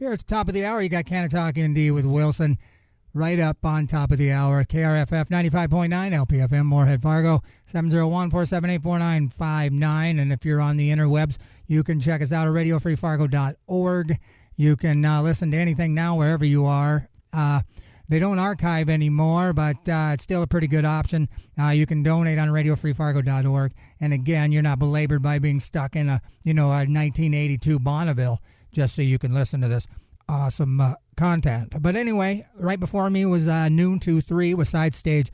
Here at the top of the hour, you got Canna-Talk ND with Wilson. Right up on top of the hour, KRFF 95.9, LPFM, Moorhead, Fargo, 701-478-4959. And if you're on the interwebs, you can check us out at radiofreefargo.org. You can listen to anything now wherever you are. They don't archive anymore, but it's still a pretty good option. You can donate on radiofreefargo.org. And again, you're not belabored by being stuck in a 1982 Bonneville just so you can listen to this awesome content. But anyway, right before me was noon to 3 with Side Stage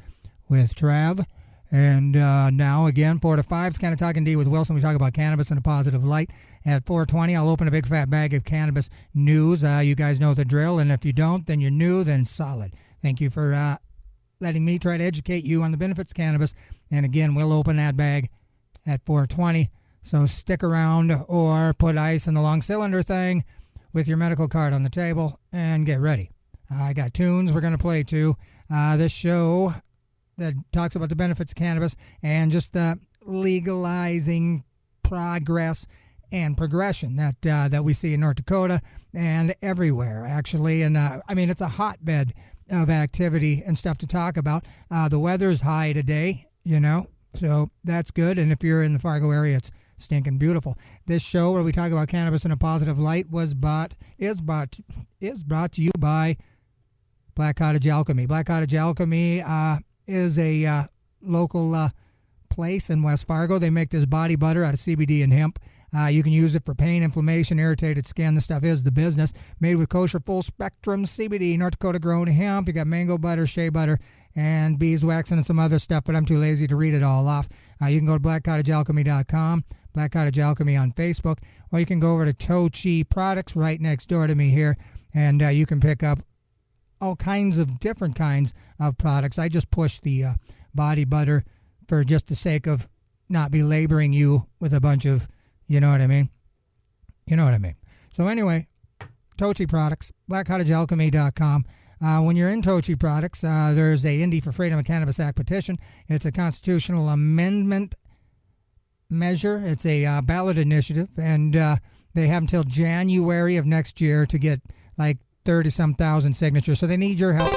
with Trav. And now again, 4 to 5 is Canna-Talk ND with Wilson. We talk about cannabis in a positive light. At 4:20, I'll open a big fat bag of cannabis news. You guys know the drill, and if you don't, then you're new, then solid. Thank you for letting me try to educate you on the benefits of cannabis. And again, we'll open that bag at 4:20. So stick around or put ice in the long cylinder thing with your medical card on the table and get ready. I got tunes we're going to play too. This show that talks about the benefits of cannabis and just the legalizing progress and progression that we see in North Dakota and everywhere, actually. And I mean, it's a hotbed of activity and stuff to talk about. The weather's high today, so that's good. And if you're in the Fargo area, it's stinking beautiful. This show where we talk about cannabis in a positive light is brought to you by Black Cottage Alchemy. Black Cottage Alchemy is a local place in West Fargo. They make this body butter out of CBD and hemp. You can use it for pain, inflammation, irritated skin. This stuff is the business. Made with kosher full spectrum CBD, North Dakota grown hemp. You got mango butter, shea butter, and beeswax and some other stuff, but I'm too lazy to read it all off. You can go to blackcottagealchemy.com, Black Cottage Alchemy on Facebook, or you can go over to Tochi Products right next door to me here, and you can pick up all kinds of different kinds of products. I just push the body butter for just the sake of not belaboring you with a bunch of, you know what I mean? So anyway, Tochi Products, blackcottagealchemy.com. When you're in Tochi Products, there's a ND for Freedom of Cannabis Act petition. It's a constitutional amendment measure. It's a ballot initiative, and they have until January of next year to get like 30-some thousand signatures. So they need your help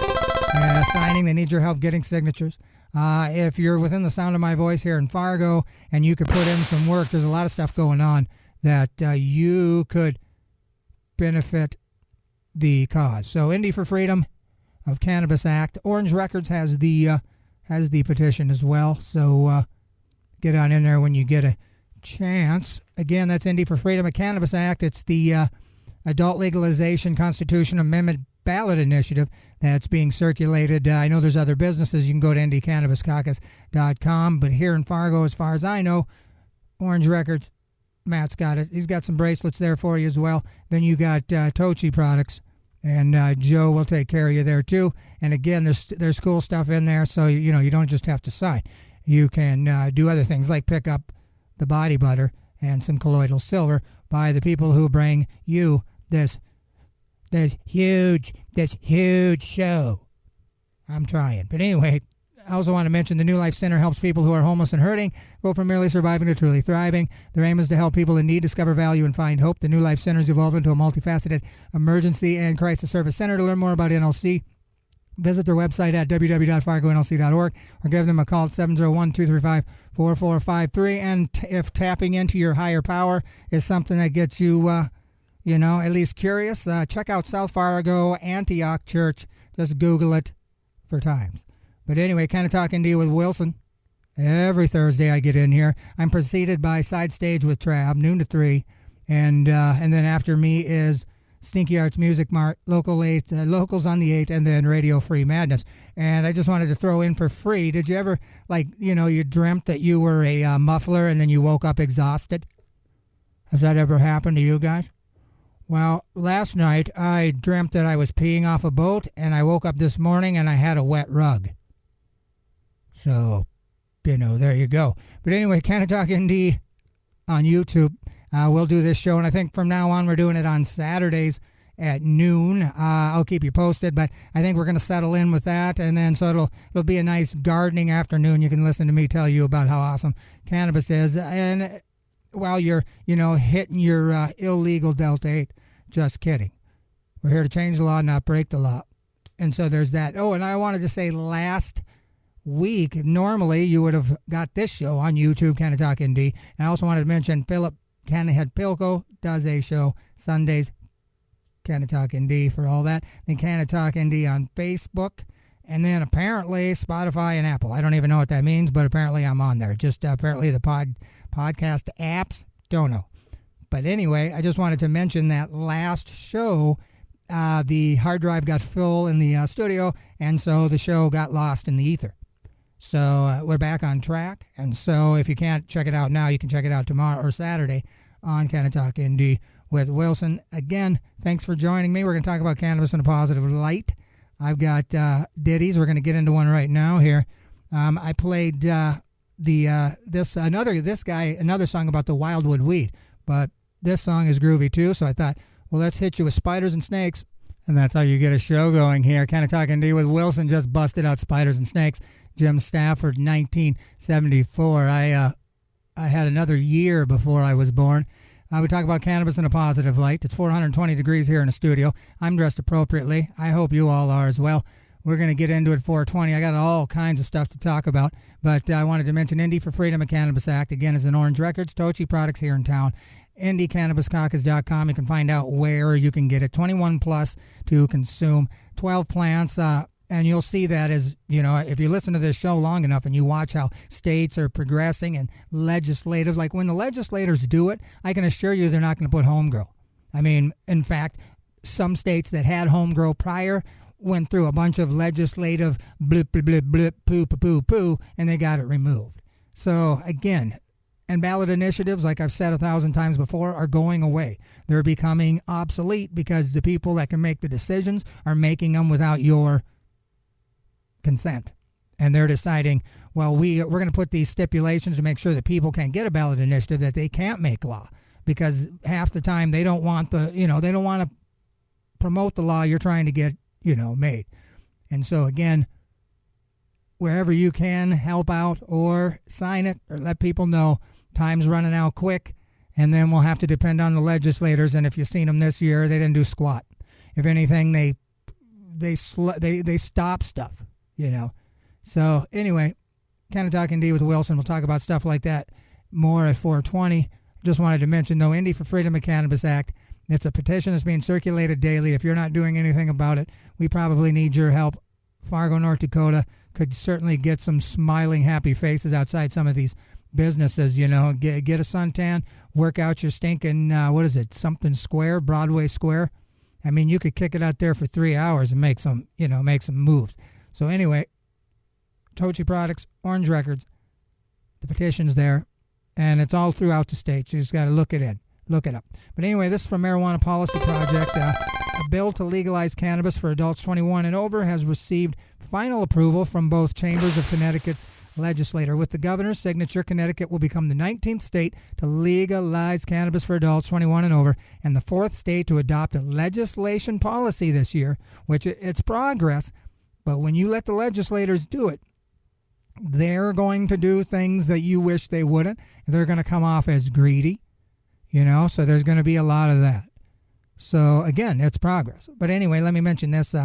signing. They need your help getting signatures. If you're within the sound of my voice here in Fargo and you could put in some work, there's a lot of stuff going on that you could benefit the cause. So ND for Freedom of Cannabis Act. Orange Records has the petition as well. So get on in there when you get a chance. Again, that's ND for Freedom of Cannabis Act. It's the Adult Legalization Constitution Amendment ballot initiative that's being circulated. I know there's other businesses. You can go to ndcannabiscaucus.com, but here in Fargo, as far as I know, Orange Records, Matt's got it. He's got some bracelets there for you as well. Then you got Tochi Products, and Joe will take care of you there too. And again, there's cool stuff in there, so you don't just have to sign. You can do other things like pick up the body butter and some colloidal silver by the people who bring you this huge show. I'm trying. But anyway, I also want to mention the New Life Center helps people who are homeless and hurting go from merely surviving to truly thriving. Their aim is to help people in need discover value and find hope. The New Life Center has evolved into a multifaceted emergency and crisis service center. To learn more about NLC, visit their website at www.fargonlc.org or give them a call at 701-235-4453. And if tapping into your higher power is something that gets you at least curious, check out South Fargo Antioch Church. Just Google it for times. But anyway, Canna-Talk ND with Wilson. Every Thursday I get in here. I'm preceded by Side Stage with Trav, noon to 3. And then after me is Stinky Arts Music Mart, Locals on the 8, and then Radio Free Madness. And I just wanted to throw in for free. Did you ever, you dreamt that you were a muffler and then you woke up exhausted? Has that ever happened to you guys? Well, last night I dreamt that I was peeing off a boat, and I woke up this morning and I had a wet rug. So, there you go. But anyway, Canna-Talk ND on YouTube. We'll do this show, and I think from now on we're doing it on Saturdays at noon. I'll keep you posted, but I think we're going to settle in with that, and then so it'll be a nice gardening afternoon. You can listen to me tell you about how awesome cannabis is, and while you're hitting your illegal Delta 8. Just kidding. We're here to change the law, not break the law. And so there's that. Oh, and I wanted to say last week, normally you would have got this show on YouTube, Canna-Talk ND. And I also wanted to mention Philip Cannahead Pilko does a show Sundays, Canna-Talk ND for all that. Then Canna-Talk ND on Facebook. And then apparently Spotify and Apple. I don't even know what that means, but apparently I'm on there. Just apparently the podcast apps. Don't know. But anyway, I just wanted to mention that last show, the hard drive got full in the studio, and so the show got lost in the ether. So we're back on track. And so if you can't check it out now, you can check it out tomorrow or Saturday on Canna-Talk ND with Wilson. Again, thanks for joining me. We're going to talk about cannabis in a positive light. I've got ditties. We're going to get into one right now here. I played another song about the wildwood weed, but this song is groovy too. So I thought, well, let's hit you with Spiders and Snakes, and that's how you get a show going here. Canna-Talk ND with Wilson just busted out Spiders and Snakes. Jim Stafford, 1974. I had another year before I was born. We talk about cannabis in a positive light. It's 420 degrees here in the studio. I'm dressed appropriately. I hope you all are as well. We're going to get into it at 420. I got all kinds of stuff to talk about, but I wanted to mention Indie for Freedom of Cannabis Act. Again, is in Orange Records, Tochi Products here in town. IndieCannabisCaucus.com. You can find out where you can get it. 21 plus to consume. 12 plants. And you'll see that as, if you listen to this show long enough and you watch how states are progressing and legislative, like when the legislators do it, I can assure you they're not going to put home grow. I mean, in fact, some states that had home grow prior went through a bunch of legislative blip, blip, blip, blip, poo, poo, poo, poo, and they got it removed. So again, and ballot initiatives, like I've said 1,000 times before, are going away. They're becoming obsolete because the people that can make the decisions are making them without your consent, and they're deciding, well, we're going to put these stipulations to make sure that people can't get a ballot initiative, that they can't make law, because half the time they don't want they don't want to promote the law you're trying to get made. And so again, wherever you can help out or sign it or let people know, time's running out quick, and then we'll have to depend on the legislators. And if you've seen them this year, they didn't do squat. If anything, they stop stuff. So anyway, Canna-Talk ND with Wilson. We'll talk about stuff like that more at 420. Just wanted to mention, though, Indie for Freedom of Cannabis Act. It's a petition that's being circulated daily. If you're not doing anything about it, we probably need your help. Fargo, North Dakota could certainly get some smiling, happy faces outside some of these businesses. Get a suntan, work out your stinking, something square, Broadway Square. I mean, you could kick it out there for 3 hours and make some moves. So anyway, Tochi Products, Orange Records, the petition's there, and it's all throughout the state. You just got to look it up. But anyway, this is from Marijuana Policy Project. A bill to legalize cannabis for adults 21 and over has received final approval from both chambers of Connecticut's legislature. With the governor's signature, Connecticut will become the 19th state to legalize cannabis for adults 21 and over, and the 4th state to adopt a legislation policy this year, which it's progress. But when you let the legislators do it, they're going to do things that you wish they wouldn't. They're going to come off as greedy, so there's going to be a lot of that. So, again, it's progress. But anyway, let me mention this.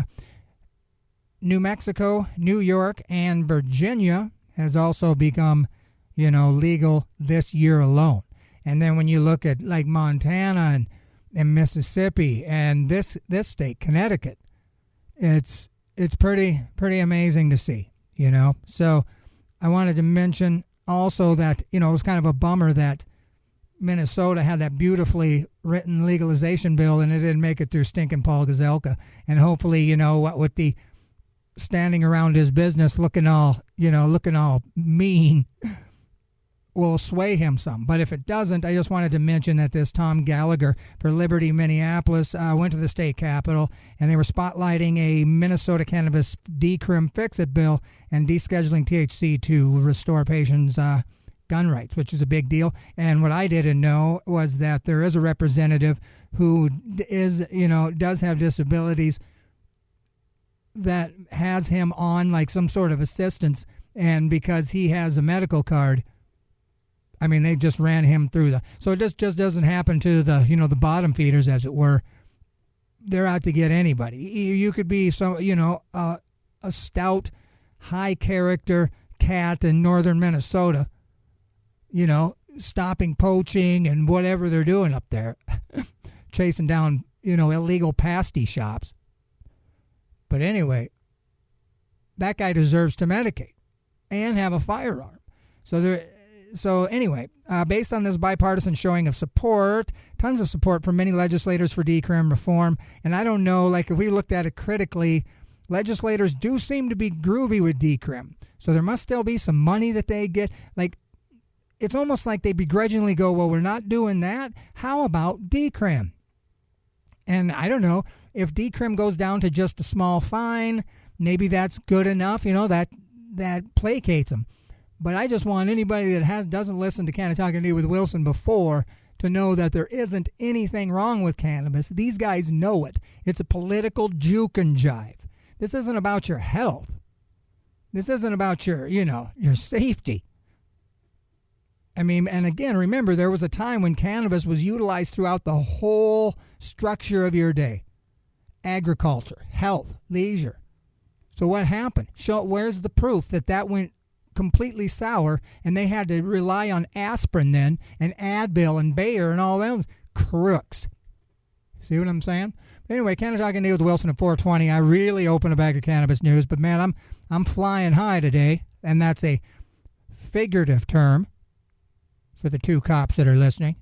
New Mexico, New York, and Virginia has also become, legal this year alone. And then when you look at, like, Montana and Mississippi and this state, Connecticut, it's pretty amazing to see, So I wanted to mention also that, it was kind of a bummer that Minnesota had that beautifully written legalization bill and it didn't make it through stinking Paul Gazelka. And hopefully, with the standing around his business looking all mean will sway him some. But if it doesn't, I just wanted to mention that this Tom Gallagher for Liberty Minneapolis went to the state capitol, and they were spotlighting a Minnesota cannabis decrim fix-it bill and descheduling THC to restore patients' gun rights, which is a big deal. And what I didn't know was that there is a representative who does have disabilities that has him on like some sort of assistance, and because he has a medical card, I mean, they just ran him through so it just doesn't happen to the the bottom feeders, as it were. they're out to get anybody. You could be a stout, high character cat in northern Minnesota, stopping poaching and whatever they're doing up there, chasing down, illegal pasty shops. But anyway, that guy deserves to medicate and have a firearm. So anyway, based on this bipartisan showing of support, tons of support from many legislators for decrim reform, and I don't know, like if we looked at it critically, legislators do seem to be groovy with decrim. So there must still be some money that they get. Like, it's almost like they begrudgingly go, well, we're not doing that. How about decrim? And I don't know, if decrim goes down to just a small fine, maybe that's good enough, that placates them. But I just want anybody that doesn't listen to Canna-Talk ND with Wilson before to know that there isn't anything wrong with cannabis. These guys know it. It's a political juke and jive. This isn't about your health. This isn't about your safety. I mean, and again, remember, there was a time when cannabis was utilized throughout the whole structure of your day. Agriculture, health, leisure. So what happened? Where's the proof that went completely sour and they had to rely on aspirin then and Advil and Bayer and all them crooks? See what I'm saying? But anyway, Canna-Talk ND with Wilson at 420. I really open a bag of cannabis news, but man, I'm flying high today, and that's a figurative term for the two cops that are listening.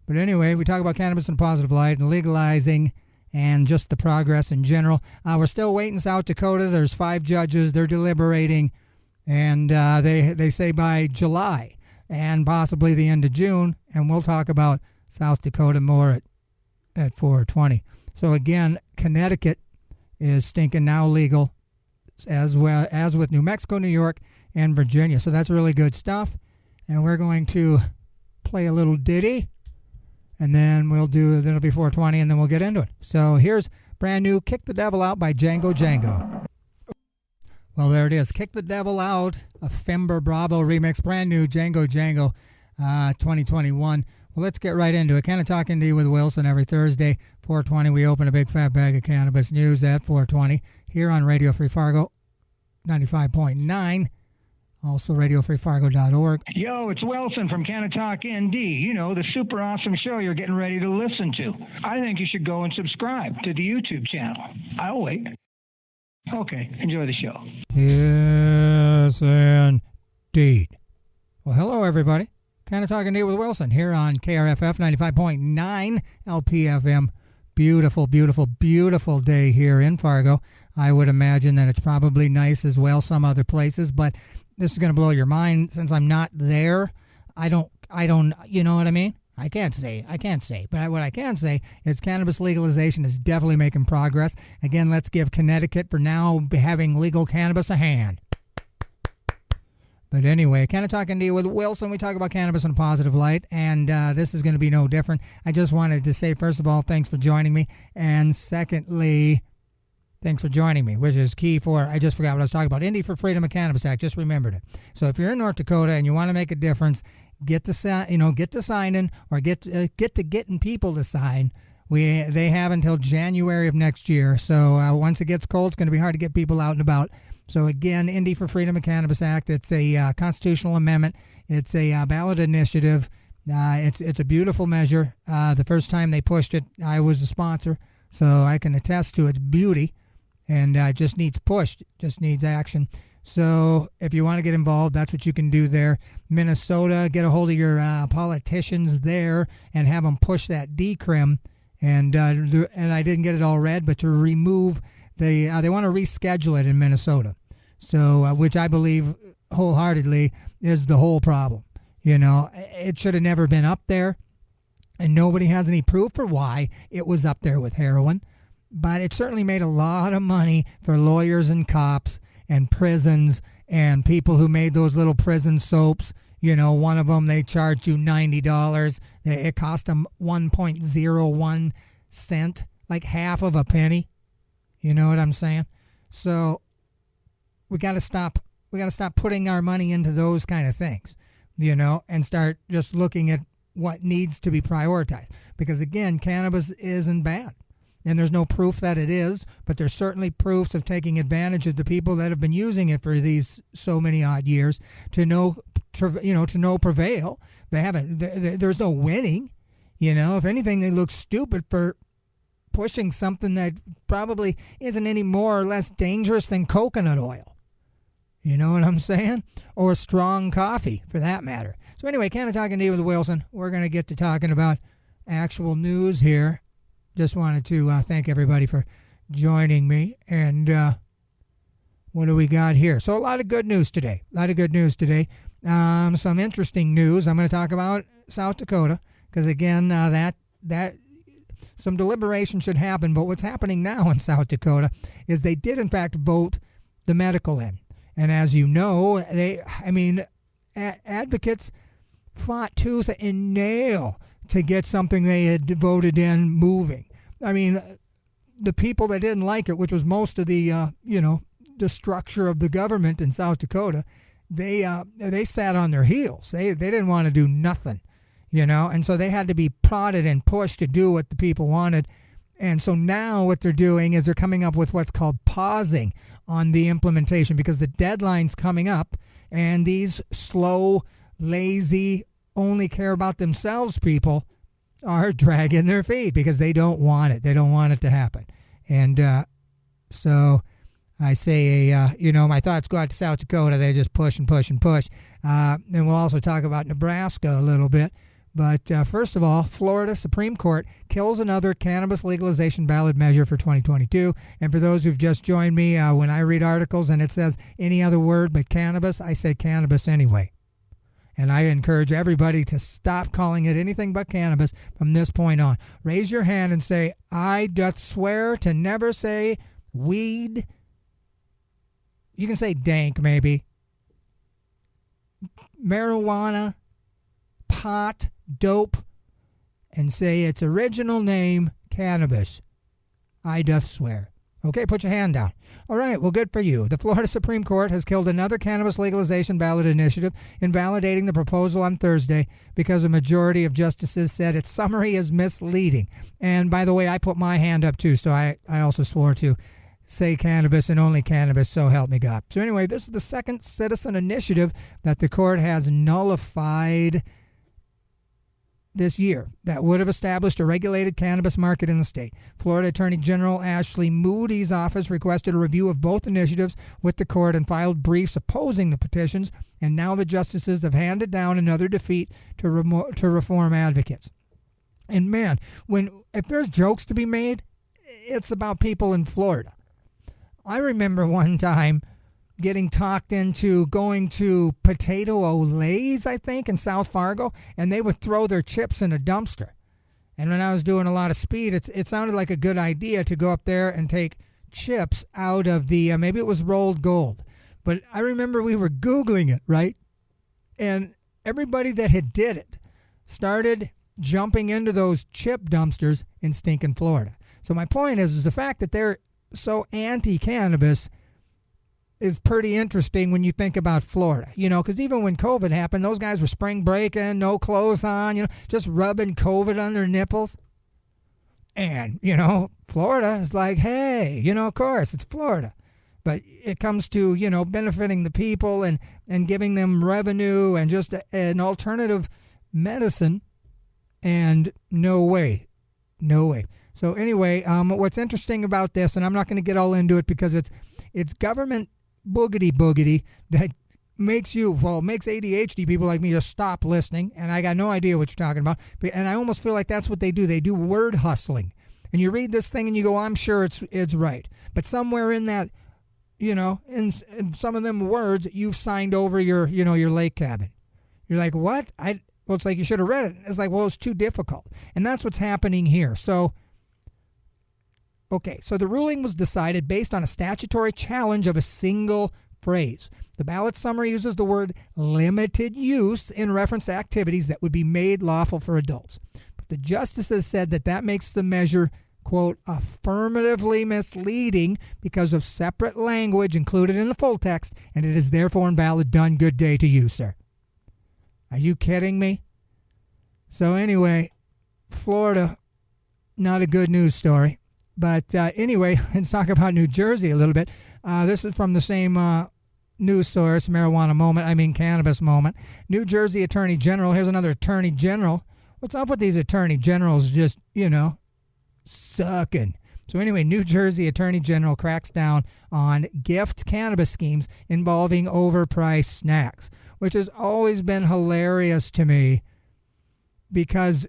But anyway, we talk about cannabis in a positive light and legalizing and just the progress in general. We're still waiting in South Dakota. There's 5 judges. They're deliberating, and they say by July and possibly the end of June, and we'll talk about South Dakota more at 420. So again, Connecticut is stinking now legal, as well as with New Mexico, New York, and Virginia. So that's really good stuff. And we're going to play a little ditty, and then it'll be 420, and then we'll get into it. So here's brand new Kick the Devil Out by Django Django. Well, there it is. Kick the Devil Out, a Fember Bravo remix, brand new Django Django 2021. Well, let's get right into it. Canna-Talk ND with Wilson every Thursday, 420. We open a big fat bag of cannabis news at 420 here on Radio Free Fargo, 95.9. Also, RadioFreeFargo.org. Yo, it's Wilson from Canna-Talk ND. The super awesome show you're getting ready to listen to. I think you should go and subscribe to the YouTube channel. I'll wait. Okay, enjoy the show. Yes, indeed. Well, hello, everybody. Canna-Talk ND with Wilson here on KRFF 95.9 LPFM. Beautiful, beautiful, beautiful day here in Fargo. I would imagine that it's probably nice as well some other places, but this is going to blow your mind since I'm not there. I don't, you know what I mean? I can't say. But what I can say is cannabis legalization is definitely making progress. Again, let's give Connecticut for now having legal cannabis a hand. But anyway, Canna-Talk ND with Wilson. We talk about cannabis in a positive light, and this is going to be no different. I just wanted to say, first of all, thanks for joining me. And secondly, thanks for joining me, which is key for, I just forgot what I was talking about, Indy for Freedom of Cannabis Act. Just remembered it. So if you're in North Dakota and you want to make a difference, get to signing or get to getting people to sign. They have until January of next year. So once it gets cold, it's going to be hard to get people out and about. So again, Indy for Freedom of Cannabis Act. It's a constitutional amendment. It's a ballot initiative. It's a beautiful measure. The first time they pushed it, I was a sponsor, so I can attest to its beauty. And it just needs pushed. It just needs action. So if you want to get involved, that's what you can do there. Minnesota, get a hold of your politicians there and have them push that decrim. And I didn't get it all read, but to remove they want to reschedule it in Minnesota. So, which I believe wholeheartedly is the whole problem. It should have never been up there, and nobody has any proof for why it was up there with heroin. But it certainly made a lot of money for lawyers and cops and prisons and people who made those little prison soaps. One of them, they charged you $90. It cost them 1.01 cent, like half of a penny. You know what I'm saying? So we got to stop putting our money into those kind of things, and start just looking at what needs to be prioritized. Because again, cannabis isn't bad. and there's no proof that it is, but there's certainly proofs of taking advantage of the people that have been using it for these so many odd years to no prevail. They haven't. There's no winning. If anything, they look stupid for pushing something that probably isn't any more or less dangerous than coconut oil. You know what I'm saying? Or strong coffee, for that matter. So anyway, Canna-Talk ND with Wilson. We're going to get to talking about actual news here. Just wanted to thank everybody for joining me. And what do we got here? So a lot of good news today. Some interesting news. I'm going to talk about South Dakota because, again, that some deliberation should happen. But what's happening now in South Dakota is they did, in fact, vote the medical in. And as you know, advocates fought tooth and nail to get something they had voted in moving. I mean, the people that didn't like it, which was most of the, the structure of the government in South Dakota, they sat on their heels. They didn't want to do nothing, and so they had to be prodded and pushed to do what the people wanted. And so now what they're doing is they're coming up with what's called pausing on the implementation because the deadline's coming up, and these slow, lazy, only care about themselves people are dragging their feet because they don't want it. They don't want it to happen. And so I say, my thoughts go out to South Dakota. They just push and push and push. And we'll also talk about Nebraska a little bit. But first of all, Florida Supreme Court kills another cannabis legalization ballot measure for 2022. And for those who've just joined me, when I read articles and it says any other word but cannabis, I say cannabis anyway. And I encourage everybody to stop calling it anything but cannabis from this point on. Raise your hand and say, I doth swear to never say weed. You can say dank maybe. Marijuana, pot, dope, and say its original name, cannabis. I doth swear. Okay, put your hand down. All right, well, good for you. The Florida Supreme Court has killed another cannabis legalization ballot initiative, invalidating the proposal on Thursday because a majority of justices said its summary is misleading. And by the way, I put my hand up too, so I also swore to say cannabis and only cannabis, so help me God. So anyway, this is the second citizen initiative that the court has nullified this year that would have established a regulated cannabis market in the state. Florida Attorney General Ashley Moody's office requested a review of both initiatives with the court and filed briefs opposing the petitions, and now the justices have handed down another defeat to reform advocates. And man, if there's jokes to be made, it's about people in Florida. I remember one time getting talked into going to Potato Olays, I think, in South Fargo, and they would throw their chips in a dumpster. And when I was doing a lot of speed, it sounded like a good idea to go up there and take chips out of the, maybe it was rolled gold. But I remember we were Googling it, right? And everybody that had did it started jumping into those chip dumpsters in stinking Florida. So my point is the fact that they're so anti-cannabis is pretty interesting when you think about Florida, because even when COVID happened, those guys were spring breaking, no clothes on, just rubbing COVID on their nipples. And, Florida is like, hey, of course, it's Florida. But it comes to, benefiting the people and giving them revenue and just an alternative medicine. And no way. So anyway, what's interesting about this, and I'm not going to get all into it because it's government boogity that makes ADHD people like me just stop listening, and I got no idea what you're talking about. And I almost feel like that's what they do. They do word hustling. And you read this thing and you go, I'm sure it's right. But somewhere in that, in some of them words, you've signed over your lake cabin. You're like, what? Well, it's like you should have read it. It's like, well, it's too difficult. And that's what's happening here. So the ruling was decided based on a statutory challenge of a single phrase. The ballot summary uses the word limited use in reference to activities that would be made lawful for adults. But the justices said that makes the measure, quote, affirmatively misleading because of separate language included in the full text, and it is therefore invalid. Done. Good day to you, sir. Are you kidding me? So anyway, Florida, not a good news story. But anyway, let's talk about New Jersey a little bit. This is from the same news source, Cannabis Moment. New Jersey Attorney General. Here's another Attorney General. What's up with these Attorney Generals just, sucking? So anyway, New Jersey Attorney General cracks down on gift cannabis schemes involving overpriced snacks, which has always been hilarious to me because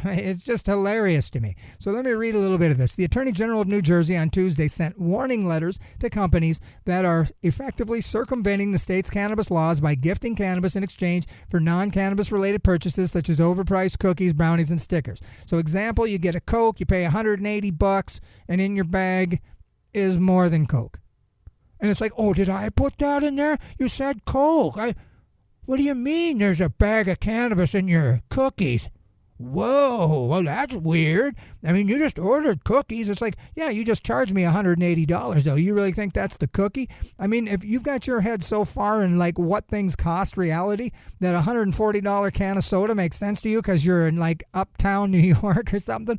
it's just hilarious to me. So let me read a little bit of this. The Attorney General of New Jersey on Tuesday sent warning letters to companies that are effectively circumventing the state's cannabis laws by gifting cannabis in exchange for non-cannabis related purchases such as overpriced cookies, brownies, and stickers. So example, you get a Coke, you pay $180, and in your bag is more than Coke. And it's like, oh, did I put that in there? You said Coke. What do you mean there's a bag of cannabis in your cookies? Whoa, well, that's weird. I mean, you just ordered cookies. It's like, yeah, you just charged me $180, though. You really think that's the cookie? I mean, if you've got your head so far in, like, what things cost reality that a $140 can of soda makes sense to you because you're in, like, uptown New York or something,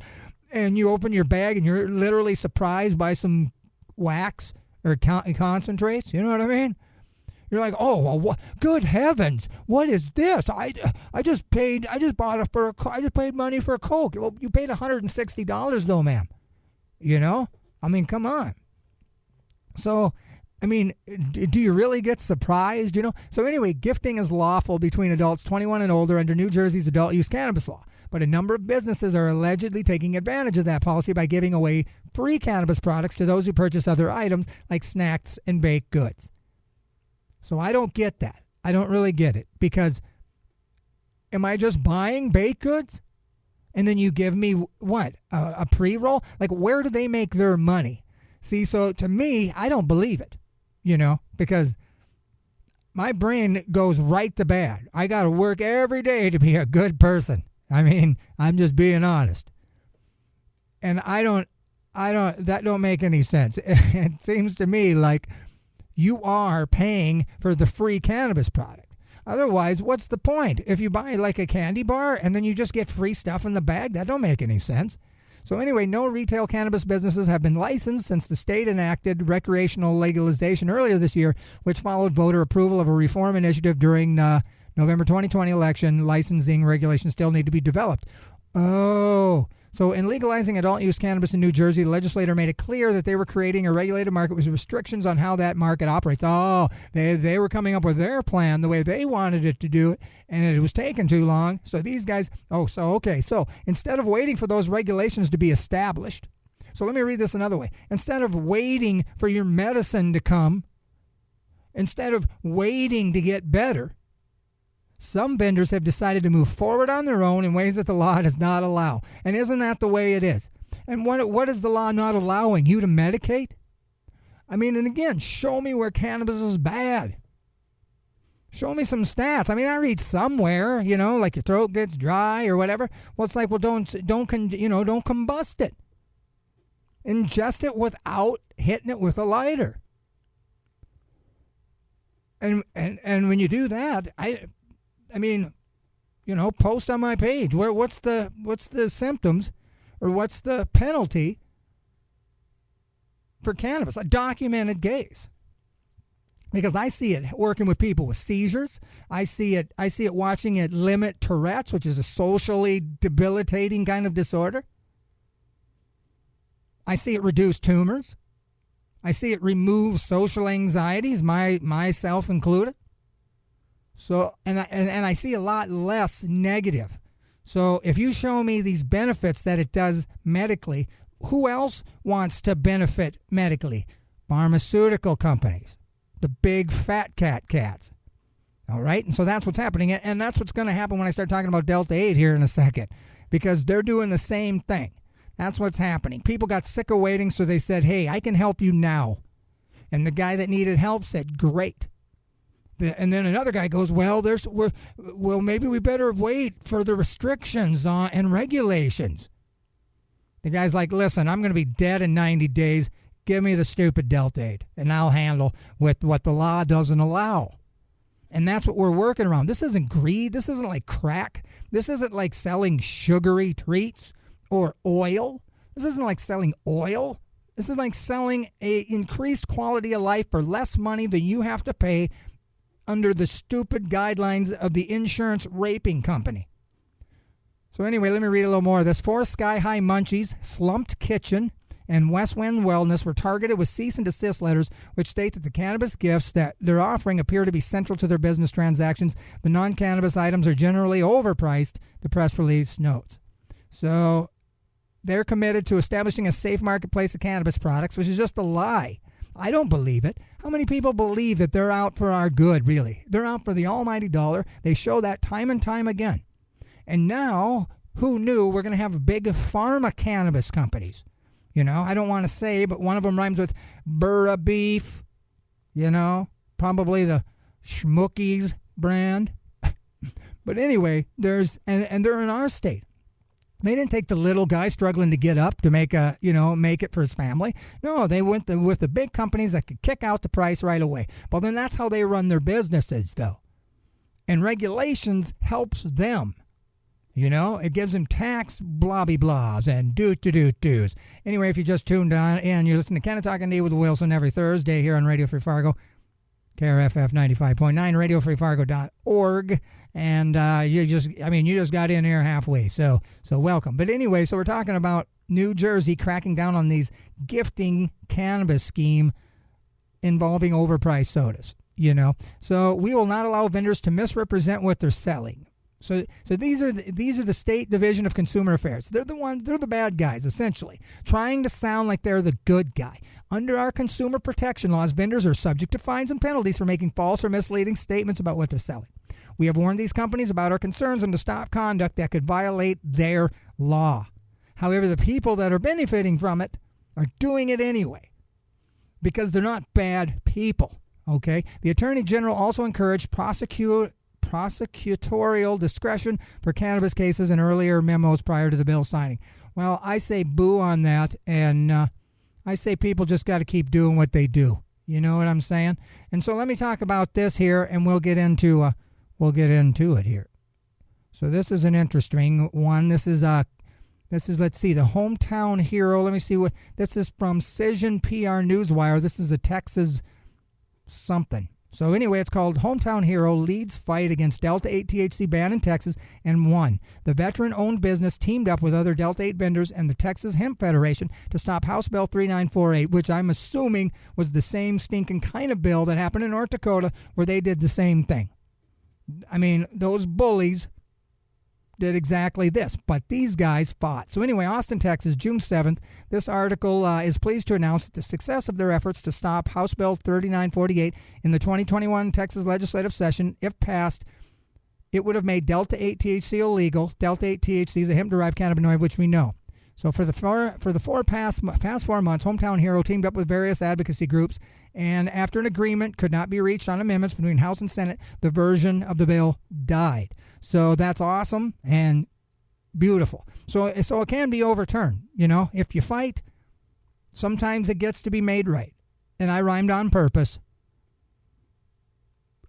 and you open your bag and you're literally surprised by some wax or concentrates, you know what I mean? You're like, oh, well, good heavens, what is this? I just paid money for a Coke. Well, you paid $160 though, ma'am. I mean, come on. So, I mean, do you really get surprised? So anyway, gifting is lawful between adults 21 and older under New Jersey's adult use cannabis law. But a number of businesses are allegedly taking advantage of that policy by giving away free cannabis products to those who purchase other items like snacks and baked goods. So I don't get that. I don't really get it because am I just buying baked goods and then you give me what? A pre-roll? Like where do they make their money? See, so to me, I don't believe it, because my brain goes right to bad. I got to work every day to be a good person. I mean, I'm just being honest. And that don't make any sense. It seems to me like you are paying for the free cannabis product. Otherwise, what's the point? If you buy like a candy bar and then you just get free stuff in the bag, that don't make any sense. So anyway, no retail cannabis businesses have been licensed since the state enacted recreational legalization earlier this year, which followed voter approval of a reform initiative during November 2020 election. Licensing regulations still need to be developed. Oh, so in legalizing adult use cannabis in New Jersey, the legislator made it clear that they were creating a regulated market with restrictions on how that market operates. Oh, they were coming up with their plan the way they wanted it to do it, and it was taking too long. So these guys, so instead of waiting for those regulations to be established, so let me read this another way. Instead of waiting for your medicine to come, instead of waiting to get better, some vendors have decided to move forward on their own in ways that the law does not allow. And isn't that the way it is? And what is the law not allowing? You to medicate? I mean, and again, show me where cannabis is bad. Show me some stats. I mean, I read somewhere, like your throat gets dry or whatever. Well, it's like, well, don't combust it. Ingest it without hitting it with a lighter. And when you do that, I mean, post on my page. What's the symptoms or what's the penalty for cannabis? A documented case. Because I see it working with people with seizures. I see it watching it limit Tourette's, which is a socially debilitating kind of disorder. I see it reduce tumors. I see it remove social anxieties, myself included. So, and I see a lot less negative. So if you show me these benefits that it does medically, who else wants to benefit medically? Pharmaceutical companies, the big fat cats. All right? And so that's what's happening. And that's what's going to happen when I start talking about Delta 8 here in a second, because they're doing the same thing. That's what's happening. People got sick of waiting, so they said, hey, I can help you now. And the guy that needed help said, great. And then another guy goes, well, maybe we better wait for the restrictions and regulations. The guy's like, listen, I'm going to be dead in 90 days. Give me the stupid Delta 8, and I'll handle with what the law doesn't allow. And that's what we're working around. This isn't greed. This isn't like crack. This isn't like selling sugary treats or oil. This isn't like selling oil. This is like selling a increased quality of life for less money than you have to pay under the stupid guidelines of the insurance raping company. So anyway, let me read a little more of this. 4 Sky High Munchies, Slumped Kitchen, and West Wind Wellness were targeted with cease and desist letters which state that the cannabis gifts that they're offering appear to be central to their business transactions. The non-cannabis items are generally overpriced, the press release notes. So they're committed to establishing a safe marketplace of cannabis products, which is just a lie. I don't believe it. How many people believe that they're out for our good, really? They're out for the almighty dollar. They show that time and time again. And now, who knew we're going to have big pharma cannabis companies? You know, I don't want to say, but one of them rhymes with Burra Beef. You know, probably the Schmookies brand. But anyway, and they're in our state. They didn't take the little guy struggling to get up to make it for his family. No, they went with the big companies that could kick out the price right away. Well, then that's how they run their businesses, though. And regulations helps them. You know, it gives them tax blobby-blobs and do's. Anyway, if you just tuned on in, you're listening to Canna-Talk ND with Wilson every Thursday here on Radio Free Fargo, KRFF 95.9, RadioFreeFargo.org. And you just got in here halfway, so welcome. But anyway, so we're talking about New Jersey cracking down on these gifting cannabis scheme involving overpriced sodas, you know. So we will not allow vendors to misrepresent what they're selling. So these are the State Division of Consumer Affairs. They're the bad guys, essentially, trying to sound like they're the good guy. Under our consumer protection laws, vendors are subject to fines and penalties for making false or misleading statements about what they're selling. We have warned these companies about our concerns and to stop conduct that could violate their law. However, the people that are benefiting from it are doing it anyway because they're not bad people, okay? The Attorney General also encouraged prosecutorial discretion for cannabis cases in earlier memos prior to the bill signing. Well, I say boo on that, and I say people just got to keep doing what they do. You know what I'm saying? And so let me talk about this here, and we'll get into it here. So this is an interesting one. This is let's see, the Hometown Hero. Let me see what this is from Cision PR Newswire. This is a Texas something. So anyway, it's called Hometown Hero Leads Fight Against Delta 8 THC Ban in Texas and Won. The veteran-owned business teamed up with other Delta 8 vendors and the Texas Hemp Federation to stop House Bill 3948, which I'm assuming was the same stinking kind of bill that happened in North Dakota where they did the same thing. I mean, those bullies did exactly this, but these guys fought. So anyway, Austin, Texas, June 7th, this article is pleased to announce that the success of their efforts to stop House Bill 3948 in the 2021 Texas legislative session, if passed, it would have made Delta 8 THC illegal. Delta 8 THC is a hemp-derived cannabinoid, which we know. So for the past 4 months, Hometown Hero teamed up with various advocacy groups, and after an agreement could not be reached on amendments between House and Senate, the version of the bill died. So that's awesome and beautiful. So it can be overturned. You know, if you fight, sometimes it gets to be made right. And I rhymed on purpose.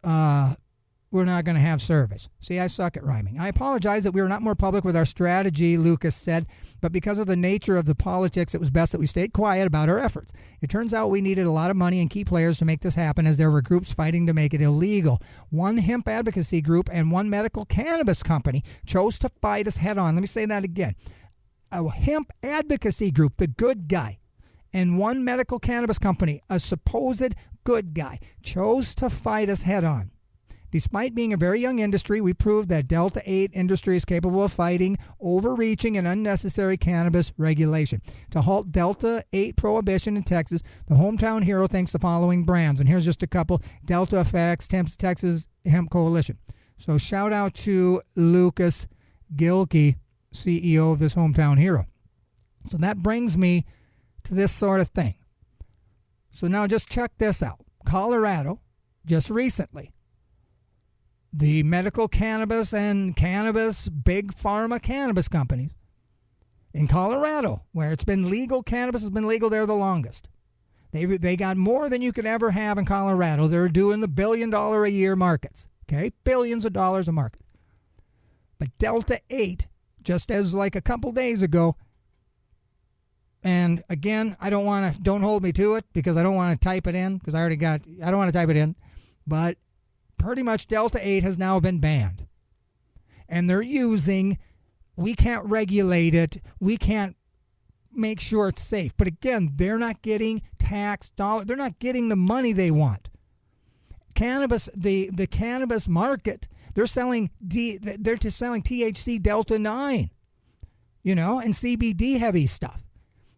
We're not going to have service. See, I suck at rhyming. I apologize that we were not more public with our strategy, Lucas said, but because of the nature of the politics, it was best that we stayed quiet about our efforts. It turns out we needed a lot of money and key players to make this happen, as there were groups fighting to make it illegal. One hemp advocacy group and one medical cannabis company chose to fight us head on. Let me say that again. A hemp advocacy group, the good guy, and one medical cannabis company, a supposed good guy, chose to fight us head on. Despite being a very young industry, we proved that Delta 8 industry is capable of fighting overreaching and unnecessary cannabis regulation. To halt Delta 8 prohibition in Texas, the Hometown Hero thanks the following brands. And here's just a couple: Delta Effects, Texas Hemp Coalition. So shout out to Lucas Gilkey, CEO of this Hometown Hero. So that brings me to this sort of thing. So now just check this out. Colorado, just recently, the medical cannabis and cannabis, big pharma cannabis companies in Colorado, where it's been legal, cannabis has been legal there the longest. They got more than you could ever have in Colorado. They're doing the $1 billion a year markets, okay? Billions of dollars a market. But Delta 8, just as like a couple days ago, And again, don't hold me to it because I don't want to type it in because I don't want to type it in. But pretty much Delta 8 has now been banned. And we can't regulate it. We can't make sure it's safe. But again, they're not getting tax dollars. They're not getting the money they want. Cannabis, the cannabis market, they're selling THC Delta 9, and CBD heavy stuff.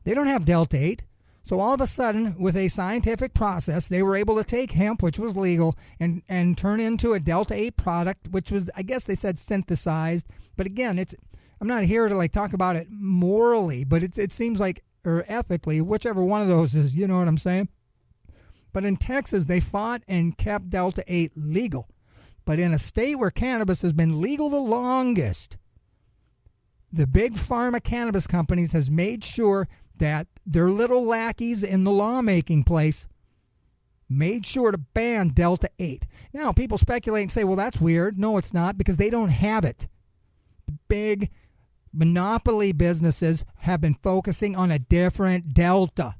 They don't have Delta 8. So all of a sudden, with a scientific process, they were able to take hemp, which was legal, and turn into a Delta 8 product, which was, I guess they said, synthesized. But again, I'm not here to talk about it morally, but it seems like, or ethically, whichever one of those is, you know what I'm saying? But in Texas, they fought and kept Delta 8 legal. But in a state where cannabis has been legal the longest, the big pharma cannabis companies has made sure that their little lackeys in the lawmaking place made sure to ban Delta 8. Now, people speculate and say, well, that's weird. No, it's not, because they don't have it. Big monopoly businesses have been focusing on a different Delta.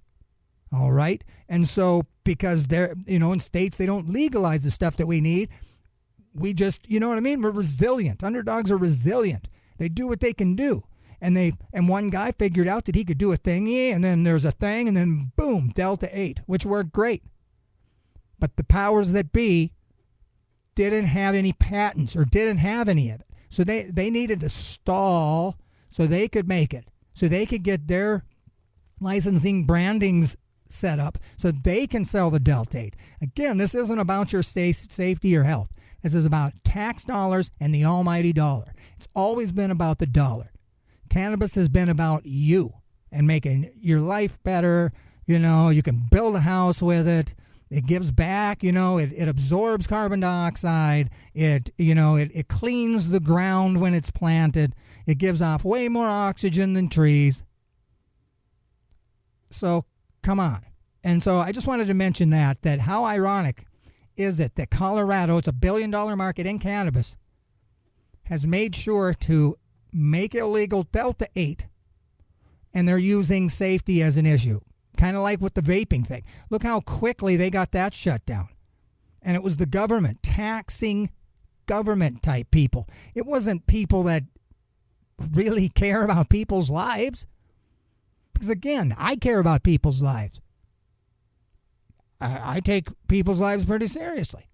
All right? And so, because they're, in states, they don't legalize the stuff that we need. We just, you know what I mean? We're resilient. Underdogs are resilient. They do what they can do. And one guy figured out that he could do a thingy, and then there's a thing, and then boom, Delta 8, which worked great. But the powers that be didn't have any patents or didn't have any of it. So they needed to stall so they could make it, so they could get their licensing brandings set up so they can sell the Delta 8. Again, this isn't about your safety or health. This is about tax dollars and the almighty dollar. It's always been about the dollar. Cannabis has been about you and making your life better. You can build a house with it. It gives back, it absorbs carbon dioxide. It cleans the ground when it's planted. It gives off way more oxygen than trees. So, come on. And so I just wanted to mention that how ironic is it that Colorado, it's $1 billion market in cannabis, has made sure to make illegal Delta 8, and they're using safety as an issue. Kind of like with the vaping thing. Look how quickly they got that shut down. And it was the government, taxing government type people. It wasn't people that really care about people's lives. Because again, I care about people's lives. I take people's lives pretty seriously.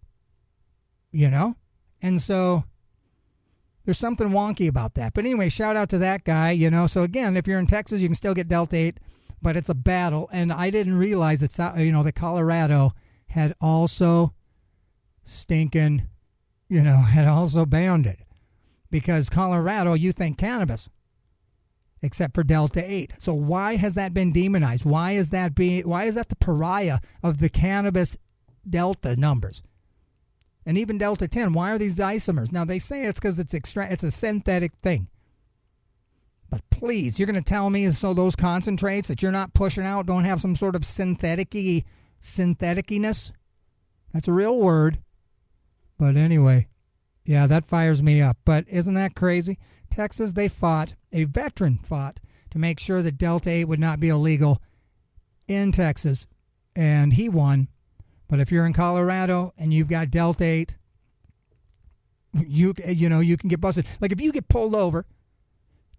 And so there's something wonky about that. But anyway, shout out to that guy, So again, if you're in Texas, you can still get Delta 8, but it's a battle. And I didn't realize that Colorado had also had also banned it. Because Colorado, you think cannabis, except for Delta 8. So why has that been demonized? Why is that the pariah of the cannabis Delta numbers? And even Delta 10, why are these isomers? Now, they say it's because it's a synthetic thing. But please, you're going to tell me so those concentrates that you're not pushing out don't have some sort of synthetic-iness? That's a real word. But anyway, yeah, that fires me up. But isn't that crazy? Texas, a veteran fought to make sure that Delta 8 would not be illegal in Texas, and he won. But if you're in Colorado and you've got Delta 8, you can get busted. Like if you get pulled over,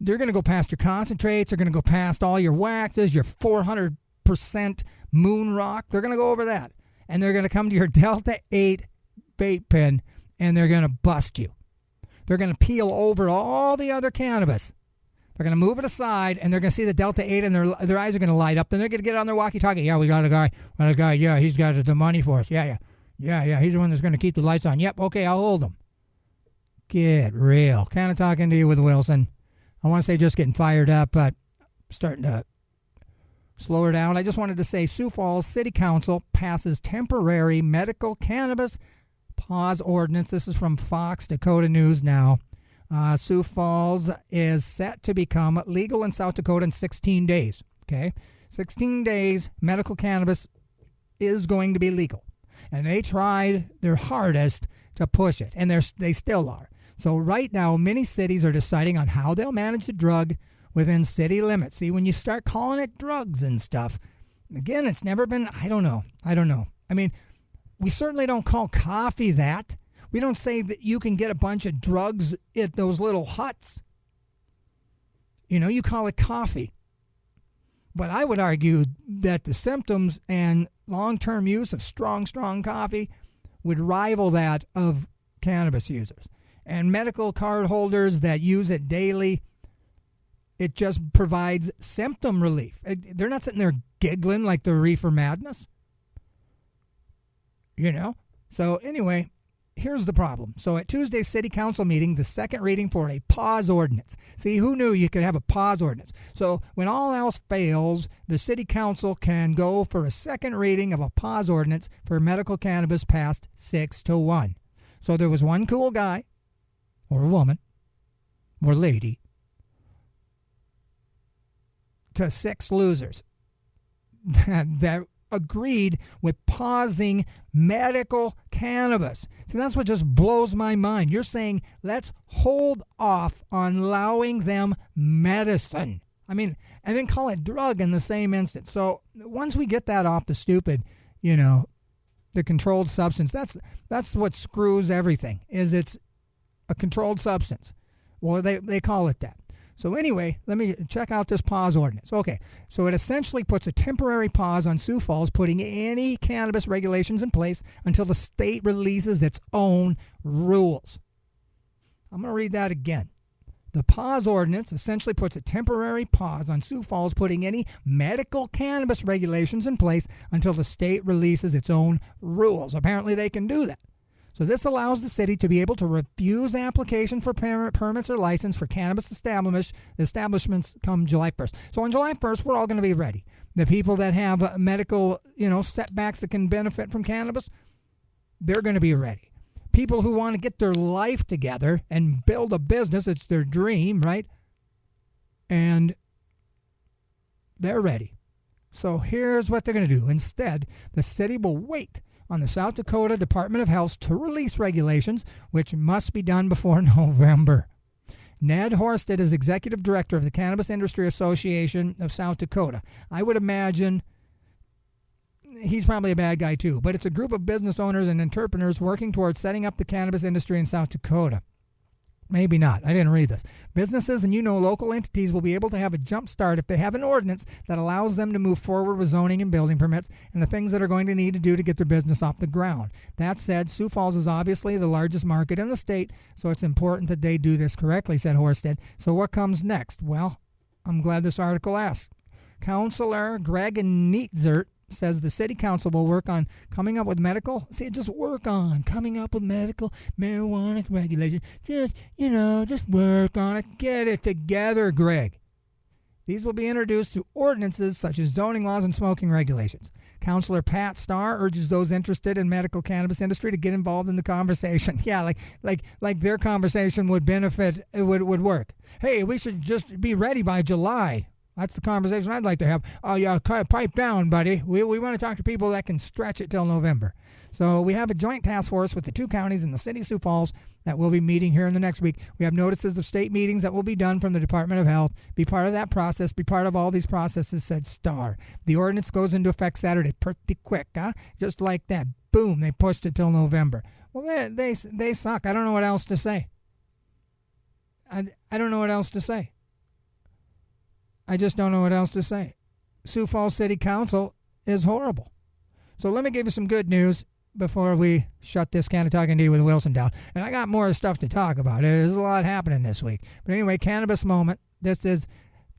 they're going to go past your concentrates, they're going to go past all your waxes, your 400% moon rock. They're going to go over that. And they're going to come to your Delta 8 vape pen and they're going to bust you. They're going to peel over all the other cannabis. They're going to move it aside, and they're going to see the Delta 8, and their eyes are going to light up. Then they're going to get on their walkie-talkie. Yeah, we got a guy. Yeah, he's got the money for us. Yeah. He's the one that's going to keep the lights on. Yep, okay, I'll hold him. Get real. Canna-Talk ND with Wilson. I want to say just getting fired up, but starting to slow her down. I just wanted to say Sioux Falls City Council passes temporary medical cannabis pause ordinance. This is from Fox Dakota News Now. Sioux Falls is set to become legal in South Dakota in 16 days. Okay, 16 days, medical cannabis is going to be legal. And they tried their hardest to push it, and they still are. So right now, many cities are deciding on how they'll manage the drug, within city limits. See, when you start calling it drugs and stuff, again, it's never been, I don't know. I mean, we certainly don't call coffee that. We don't say that you can get a bunch of drugs at those little huts. You call it coffee. But I would argue that the symptoms and long-term use of strong coffee would rival that of cannabis users. And medical card holders that use it daily, it just provides symptom relief. They're not sitting there giggling like the reefer madness. So anyway, here's the problem. So at Tuesday's city council meeting, the second reading for a pause ordinance. See, who knew you could have a pause ordinance? So when all else fails, the city council can go for a second reading of a pause ordinance for medical cannabis passed 6-1. So there was one cool guy or woman or lady to 6 losers that agreed with pausing medical cannabis. See, that's what just blows my mind. You're saying, let's hold off on allowing them medicine. I mean, and then call it drug in the same instant. So once we get that off the stupid, the controlled substance, that's what screws everything, is it's a controlled substance. Well, they call it that. So anyway, let me check out this pause ordinance. Okay, so it essentially puts a temporary pause on Sioux Falls putting any cannabis regulations in place until the state releases its own rules. I'm going to read that again. The pause ordinance essentially puts a temporary pause on Sioux Falls putting any medical cannabis regulations in place until the state releases its own rules. Apparently they can do that. So this allows the city to be able to refuse application for permits or license for cannabis establishments come July 1st. So on July 1st, we're all going to be ready. The people that have medical, setbacks that can benefit from cannabis, they're going to be ready. People who want to get their life together and build a business, it's their dream, right? And they're ready. So here's what they're going to do. Instead, the city will wait on the South Dakota Department of Health to release regulations, which must be done before November. Ned Horsted is executive director of the Cannabis Industry Association of South Dakota. I would imagine he's probably a bad guy too, but it's a group of business owners and entrepreneurs working towards setting up the cannabis industry in South Dakota. Maybe not. I didn't read this. Businesses and local entities will be able to have a jump start if they have an ordinance that allows them to move forward with zoning and building permits and the things that are going to need to do to get their business off the ground. That said, Sioux Falls is obviously the largest market in the state, so it's important that they do this correctly, said Horsted. So what comes next? Well, I'm glad this article asked. Councilor Greg Nietzert says the city council will work on coming up with medical marijuana regulation. Just work on it. Get it together, Greg. These will be introduced through ordinances such as zoning laws and smoking regulations. Councilor Pat Starr urges those interested in medical cannabis industry to get involved in the conversation. Yeah, like their conversation would benefit, it would work. Hey, we should just be ready by July. That's the conversation I'd like to have. Oh, yeah, pipe down, buddy. We want to talk to people that can stretch it till November. So we have a joint task force with the 2 counties and the city of Sioux Falls that will be meeting here in the next week. We have notices of state meetings that will be done from the Department of Health. Be part of that process. Be part of all these processes, said Starr. The ordinance goes into effect Saturday. Pretty quick, huh? Just like that. Boom, they pushed it till November. Well, they suck. I don't know what else to say. I don't know what else to say. I just don't know what else to say. Sioux Falls City Council is horrible. So let me give you some good news before we shut this Canna-Talk ND with Wilson down. And I got more stuff to talk about. There's a lot happening this week. But anyway, cannabis moment. This is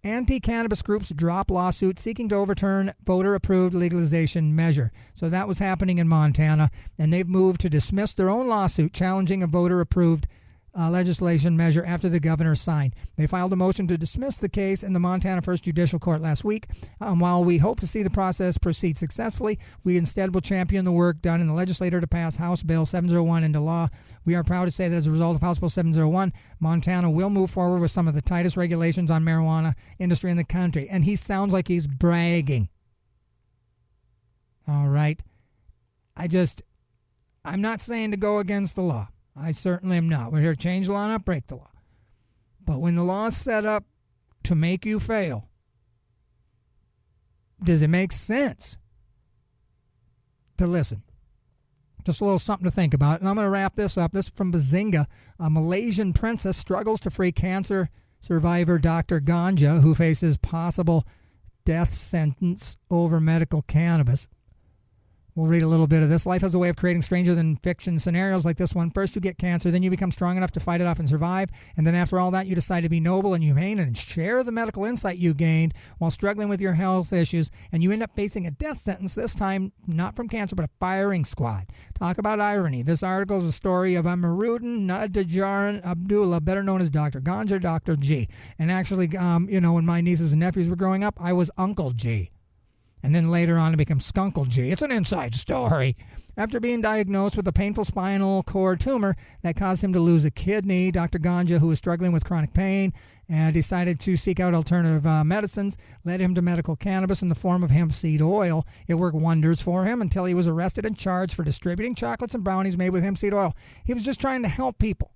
anti-cannabis groups drop lawsuit seeking to overturn voter-approved legalization measure. So that was happening in Montana, and they've moved to dismiss their own lawsuit challenging a voter-approved legislation measure after the governor signed. They filed a motion to dismiss the case in the Montana First Judicial Court last week. While we hope to see the process proceed successfully, we instead will champion the work done in the legislature to pass House Bill 701 into law. We are proud to say that as a result of House Bill 701, Montana will move forward with some of the tightest regulations on marijuana industry in the country. And he sounds like he's bragging. All right. I'm not saying to go against the law. I certainly am not. We're here to change the law, not break the law. But when the law is set up to make you fail. Does it make sense to listen? Just a little something to think about. And I'm going to wrap this up. This is from Bazinga. A Malaysian princess struggles to free cancer survivor Dr. Ganja, who faces possible death sentence over medical cannabis. We'll read a little bit of this. Life has a way of creating stranger than fiction scenarios like this one. First you get cancer, then you become strong enough to fight it off and survive, and then after all that you decide to be noble and humane and share the medical insight you gained while struggling with your health issues, and you end up facing a death sentence, this time not from cancer but a firing squad. Talk about irony. This article is a story of Amiruddin Nadajaran Abdullah, better known as Dr. Ganja, Dr. G. And actually, when my nieces and nephews were growing up, I was Uncle G. And then later on to become Skunkle G. It's an inside story. After being diagnosed with a painful spinal cord tumor that caused him to lose a kidney, Dr. Ganja, who was struggling with chronic pain and decided to seek out alternative medicines, led him to medical cannabis in the form of hemp seed oil. It worked wonders for him until he was arrested and charged for distributing chocolates and brownies made with hemp seed oil. He was just trying to help people.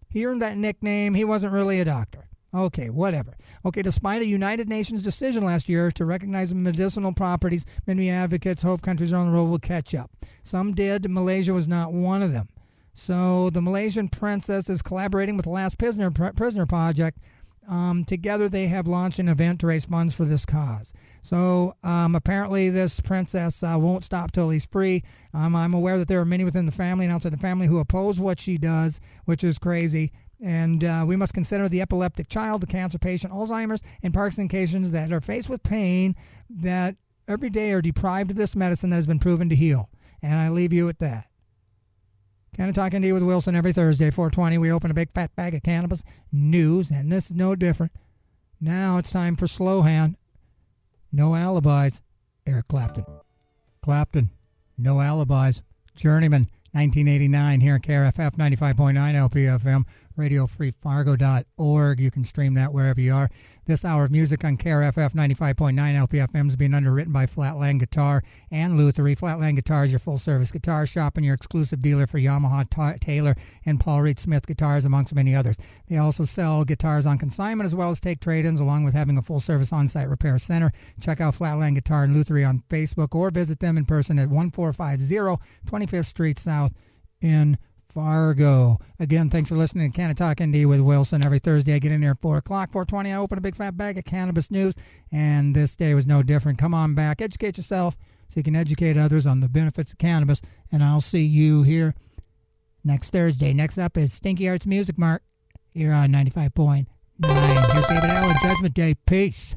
He earned that nickname. He wasn't really a doctor. Okay, whatever. Okay, despite a United Nations decision last year to recognize the medicinal properties, many advocates hope countries around the world will catch up. Some did. Malaysia was not one of them. So the Malaysian princess is collaborating with the Last Prisoner Project. Together they have launched an event to raise funds for this cause. So apparently this princess won't stop till he's free. I'm aware that there are many within the family and outside the family who oppose what she does, which is crazy. And we must consider the epileptic child, the cancer patient, Alzheimer's, and Parkinson's patients that are faced with pain that every day are deprived of this medicine that has been proven to heal. And I leave you with that. Canna-Talk ND with Wilson every Thursday, 4:20. We open a big fat bag of cannabis news, and this is no different. Now it's time for Slow Hand. No alibis. Eric Clapton. Clapton. No alibis. Journeyman. 1989 here at KRFF 95.9 LPFM, RadioFreeFargo.org. You can stream that wherever you are. This hour of music on KRFF 95.9 LPFM is being underwritten by Flatland Guitar and Luthery. Flatland Guitar is your full-service guitar shop and your exclusive dealer for Yamaha, Taylor, and Paul Reed Smith guitars, amongst many others. They also sell guitars on consignment as well as take trade-ins, along with having a full-service on-site repair center. Check out Flatland Guitar and Luthery on Facebook or visit them in person at 1450 25th Street South in Fargo. Again, thanks for listening to Canna-Talk ND with Wilson. Every Thursday I get in there at 4 o'clock. 4:20 I open a big fat bag of cannabis news, and this day was no different. Come on back. Educate yourself so you can educate others on the benefits of cannabis, and I'll see you here next Thursday. Next up is Stinky Arts Music Mark here on 95.9. Here's David Allen, Judgment Day. Peace.